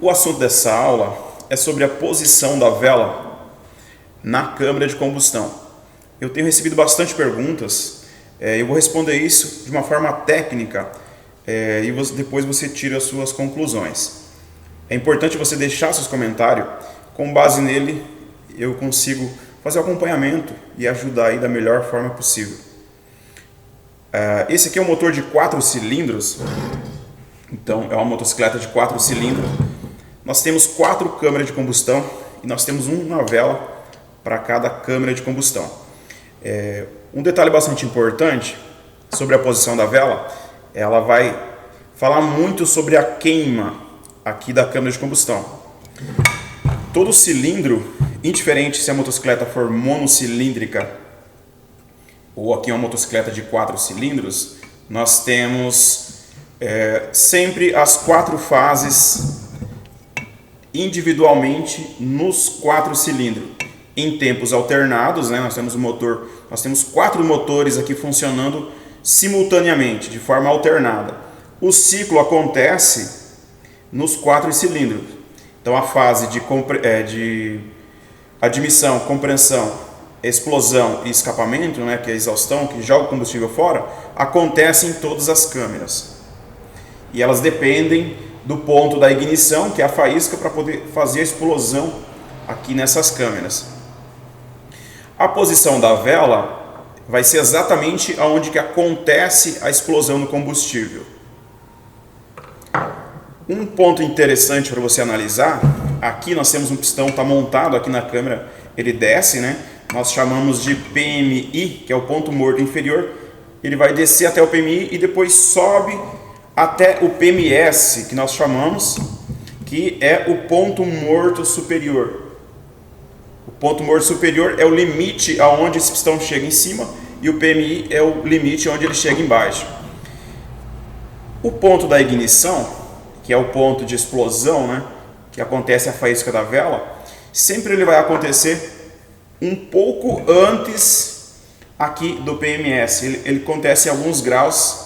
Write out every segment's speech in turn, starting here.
O assunto dessa aula é sobre a posição da vela na câmara de combustão. Eu tenho recebido bastante perguntas, eu vou responder isso de uma forma técnica e depois você tira as suas conclusões. É importante você deixar seus comentários, com base nele eu consigo fazer o acompanhamento e ajudar aí da melhor forma possível. Esse aqui é um motor de 4 cilindros, então é uma motocicleta de 4 cilindros. Nós temos 4 câmaras de combustão e nós temos uma vela para cada câmara de combustão. Um detalhe bastante importante sobre a posição da vela, ela vai falar muito sobre a queima aqui da câmara de combustão. Todo cilindro, indiferente se a motocicleta for monocilíndrica ou aqui uma motocicleta de 4 cilindros, nós temos sempre as 4 fases individualmente nos 4 cilindros, em tempos alternados, né? Nós temos 4 motores aqui funcionando simultaneamente, de forma alternada. O ciclo acontece nos 4 cilindros. Então a fase de admissão, compreensão, explosão e escapamento, né, que é a exaustão, que joga o combustível fora, acontece em todas as câmeras. E elas dependem do ponto da ignição, que é a faísca, para poder fazer a explosão aqui nessas câmeras. A posição da vela vai ser exatamente onde que acontece a explosão do combustível. Um ponto interessante para você analisar, aqui nós temos um pistão, está montado aqui na câmera, ele desce, né? Nós chamamos de PMI, que é o ponto morto inferior, ele vai descer até o PMI e depois sobe até o PMS, que nós chamamos, que é o ponto morto superior. O ponto morto superior é o limite aonde esse pistão chega em cima e o PMI é o limite onde ele chega embaixo. O ponto da ignição, que é o ponto de explosão, né, que acontece a faísca da vela, sempre ele vai acontecer um pouco antes aqui do PMS. Ele acontece em alguns graus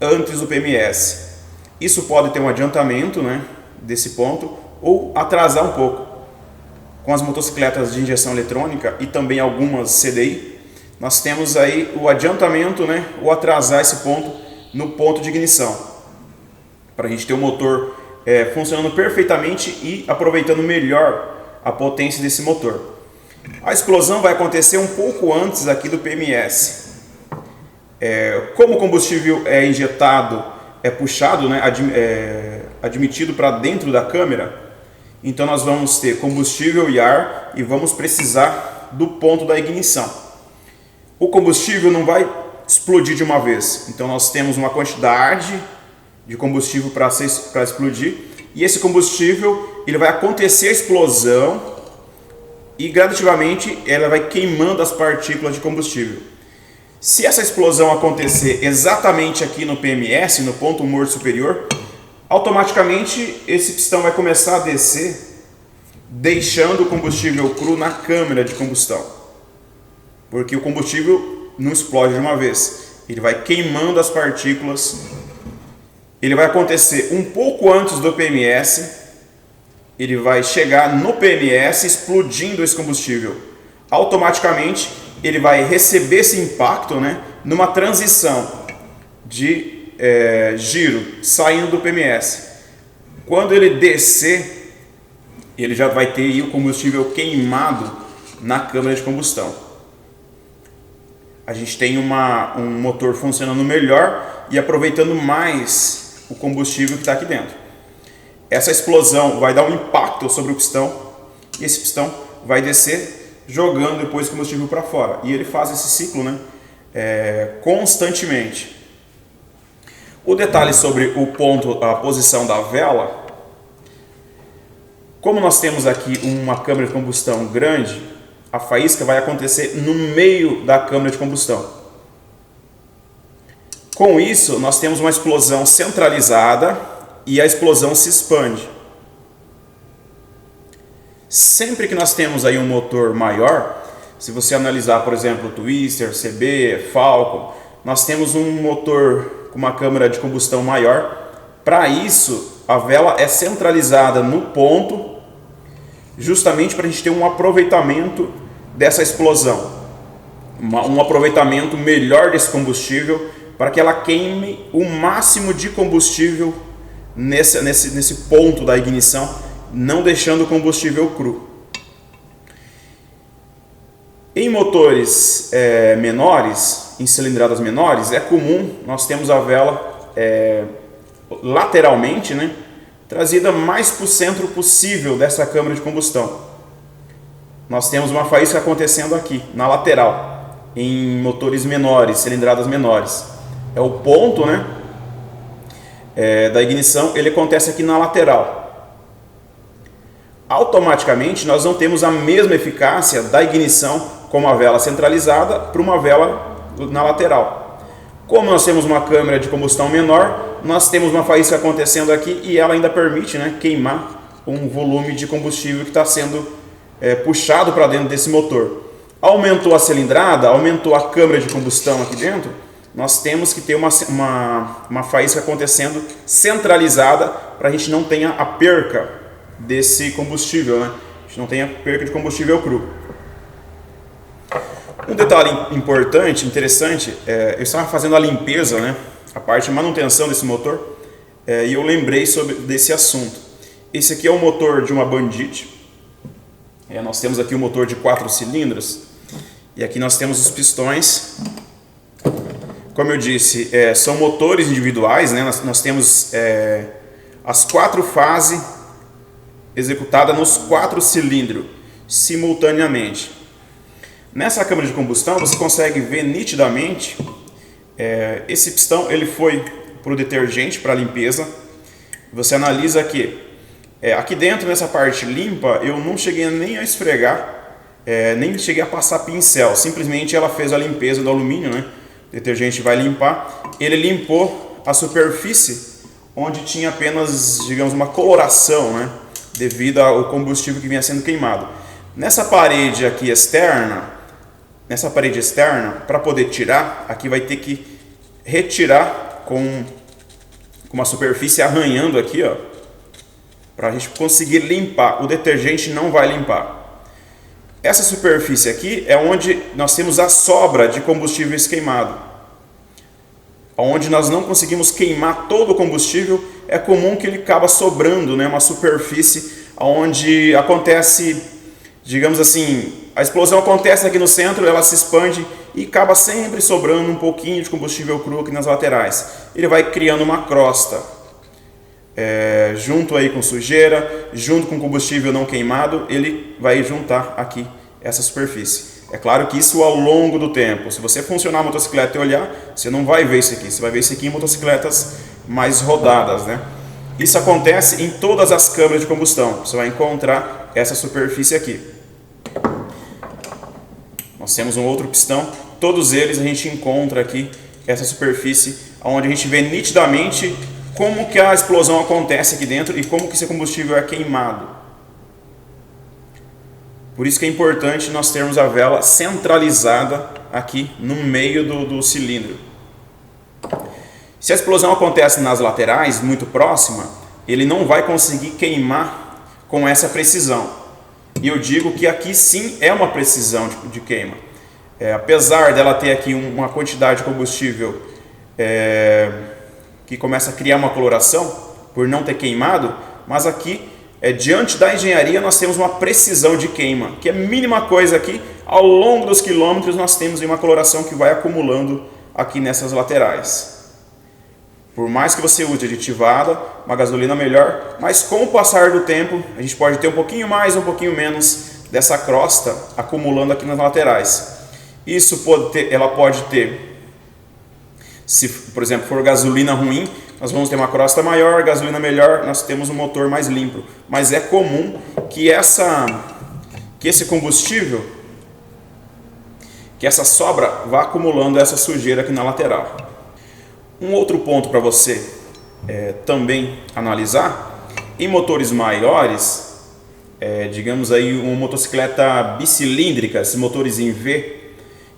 antes do PMS. Isso pode ter um adiantamento, né, desse ponto ou atrasar um pouco. Com as motocicletas de injeção eletrônica e também algumas CDI, nós temos aí o adiantamento, né, ou atrasar esse ponto no ponto de ignição, para a gente ter o motor funcionando perfeitamente e aproveitando melhor a potência desse motor. A explosão vai acontecer um pouco antes aqui do PMS. Como o combustível é injetado, é puxado, né, admitido para dentro da câmera, então nós vamos ter combustível e ar e vamos precisar do ponto da ignição. O combustível não vai explodir de uma vez, então nós temos uma quantidade de combustível para explodir e esse combustível ele vai acontecer a explosão e gradativamente ela vai queimando as partículas de combustível. Se essa explosão acontecer exatamente aqui no PMS, no ponto morto superior, automaticamente esse pistão vai começar a descer, deixando o combustível cru na câmara de combustão, porque o combustível não explode de uma vez, ele vai queimando as partículas. Ele vai acontecer um pouco antes do PMS, ele vai chegar no PMS explodindo esse combustível. Automaticamente ele vai receber esse impacto, né, numa transição de giro saindo do PMS. Quando ele descer, ele já vai ter aí o combustível queimado na câmara de combustão. A gente tem um motor funcionando melhor e aproveitando mais o combustível que está aqui dentro. Essa explosão vai dar um impacto sobre o pistão e esse pistão vai descer jogando depois o combustível para fora. E ele faz esse ciclo, né, constantemente. O detalhe sobre a posição da vela, como nós temos aqui uma câmara de combustão grande, a faísca vai acontecer no meio da câmara de combustão. Com isso, nós temos uma explosão centralizada e a explosão se expande. Sempre que nós temos aí um motor maior, se você analisar, por exemplo, o Twister, CB, Falcon, nós temos um motor com uma câmara de combustão maior. Para isso, a vela é centralizada no ponto, justamente para a gente ter um aproveitamento dessa explosão, um aproveitamento melhor desse combustível, para que ela queime o máximo de combustível nesse ponto da ignição, não deixando o combustível cru. Em motores menores, em cilindradas menores, é comum nós temos a vela lateralmente, né, trazida mais para o centro possível dessa câmara de combustão. Nós temos uma faísca acontecendo aqui, na lateral, em motores menores, cilindradas menores. É o ponto, né, da ignição, ele acontece aqui na lateral. Automaticamente nós não temos a mesma eficácia da ignição com uma vela centralizada para uma vela na lateral. Como nós temos uma câmara de combustão menor, nós temos uma faísca acontecendo aqui e ela ainda permite, né, queimar um volume de combustível que está sendo puxado para dentro desse motor. Aumentou a cilindrada, aumentou a câmara de combustão aqui dentro, nós temos que ter uma faísca acontecendo centralizada para a gente não tenha a perca desse combustível, né? A gente não tenha perca de combustível cru. Um detalhe importante, interessante, eu estava fazendo a limpeza, né, a parte de manutenção desse motor, e eu lembrei desse assunto. Esse aqui é o motor de uma Bandit. Nós temos aqui o motor de 4 cilindros, e aqui nós temos os pistões. Como eu disse, são motores individuais, né? Nós temos as 4 fases executadas nos 4 cilindros simultaneamente. Nessa câmara de combustão você consegue ver nitidamente esse pistão, ele foi para o detergente, para a limpeza. Você analisa aqui, aqui dentro nessa parte limpa eu não cheguei nem a esfregar, nem cheguei a passar pincel, simplesmente ela fez a limpeza do alumínio, né? O detergente vai limpar, ele limpou a superfície onde tinha apenas, digamos, uma coloração, né, devido ao combustível que vinha sendo queimado. Nessa parede aqui externa, para poder tirar, aqui vai ter que retirar com uma superfície arranhando aqui, ó, para a gente conseguir limpar. O detergente não vai limpar. Essa superfície aqui é onde nós temos a sobra de combustíveis queimado. Onde nós não conseguimos queimar todo o combustível, é comum que ele acaba sobrando, né, uma superfície onde acontece, digamos assim, a explosão acontece aqui no centro, ela se expande e acaba sempre sobrando um pouquinho de combustível cru aqui nas laterais. Ele vai criando uma crosta, junto aí com sujeira, junto com combustível não queimado, ele vai juntar aqui essa superfície. É claro que isso ao longo do tempo, se você funcionar a motocicleta e olhar, você não vai ver isso aqui, você vai ver isso aqui em motocicletas mais rodadas, né? Isso acontece em todas as câmaras de combustão, você vai encontrar essa superfície aqui. Nós temos um outro pistão, todos eles a gente encontra aqui essa superfície, onde a gente vê nitidamente como que a explosão acontece aqui dentro e como que esse combustível é queimado. Por isso que é importante nós termos a vela centralizada aqui no meio do cilindro. Se a explosão acontece nas laterais, muito próxima, ele não vai conseguir queimar com essa precisão. E eu digo que aqui sim é uma precisão de queima. Apesar dela ter aqui uma quantidade de combustível que começa a criar uma coloração por não ter queimado, mas aqui, diante da engenharia, nós temos uma precisão de queima, que é a mínima coisa aqui. Ao longo dos quilômetros nós temos uma coloração que vai acumulando aqui nessas laterais. Por mais que você use aditivada, uma gasolina melhor, mas com o passar do tempo a gente pode ter um pouquinho mais, um pouquinho menos dessa crosta acumulando aqui nas laterais. Isso ela pode ter, se por exemplo for gasolina ruim, nós vamos ter uma crosta maior, gasolina melhor, nós temos um motor mais limpo. Mas é comum que esse combustível, que essa sobra vá acumulando essa sujeira aqui na lateral. Um outro ponto para você também analisar, em motores maiores, digamos aí uma motocicleta bicilíndrica, esses motores em V,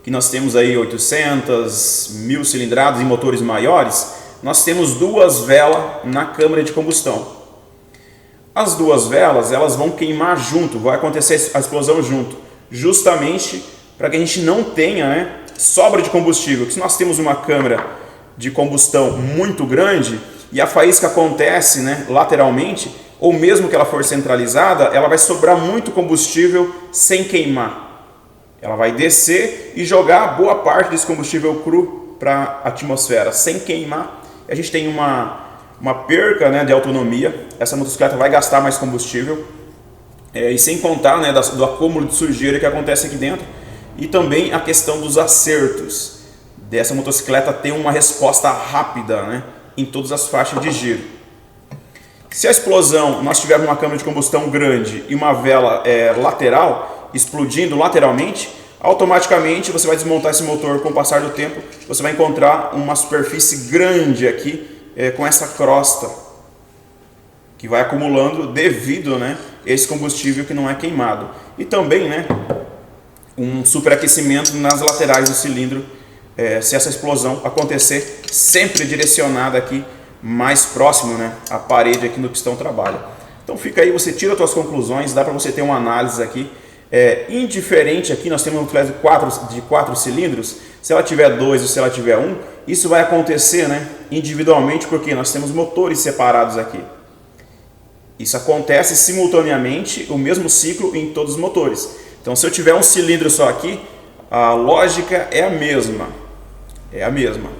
que nós temos aí 800, 1000 cilindradas em motores maiores, nós temos 2 velas na câmara de combustão. As duas velas elas vão queimar junto, vai acontecer a explosão junto, justamente para que a gente não tenha, né, sobra de combustível. Se nós temos uma câmara de combustão muito grande e a faísca acontece, né, lateralmente, ou mesmo que ela for centralizada, ela vai sobrar muito combustível sem queimar. Ela vai descer e jogar boa parte desse combustível cru para a atmosfera sem queimar. A gente tem uma perca, né, de autonomia. Essa motocicleta vai gastar mais combustível, e sem contar, né, do acúmulo de sujeira que acontece aqui dentro, e também a questão dos acertos dessa motocicleta ter uma resposta rápida, né, em todas as faixas de giro. Se a explosão, nós tivermos uma câmara de combustão grande e uma vela lateral, explodindo lateralmente, automaticamente você vai desmontar esse motor. Com o passar do tempo, você vai encontrar uma superfície grande aqui, com essa crosta, que vai acumulando devido, né, a esse combustível que não é queimado. E também, né, um superaquecimento nas laterais do cilindro, se essa explosão acontecer, sempre direcionada aqui mais próximo, né, à parede aqui no pistão trabalho. Então fica aí, você tira as suas conclusões, dá para você ter uma análise aqui. Indiferente aqui, nós temos um motocicleta de 4 cilindros, se ela tiver 2 ou se ela tiver 1, isso vai acontecer, né, individualmente, porque nós temos motores separados aqui. Isso acontece simultaneamente, o mesmo ciclo em todos os motores. Então se eu tiver um cilindro só aqui, a lógica é a mesma. É a mesma.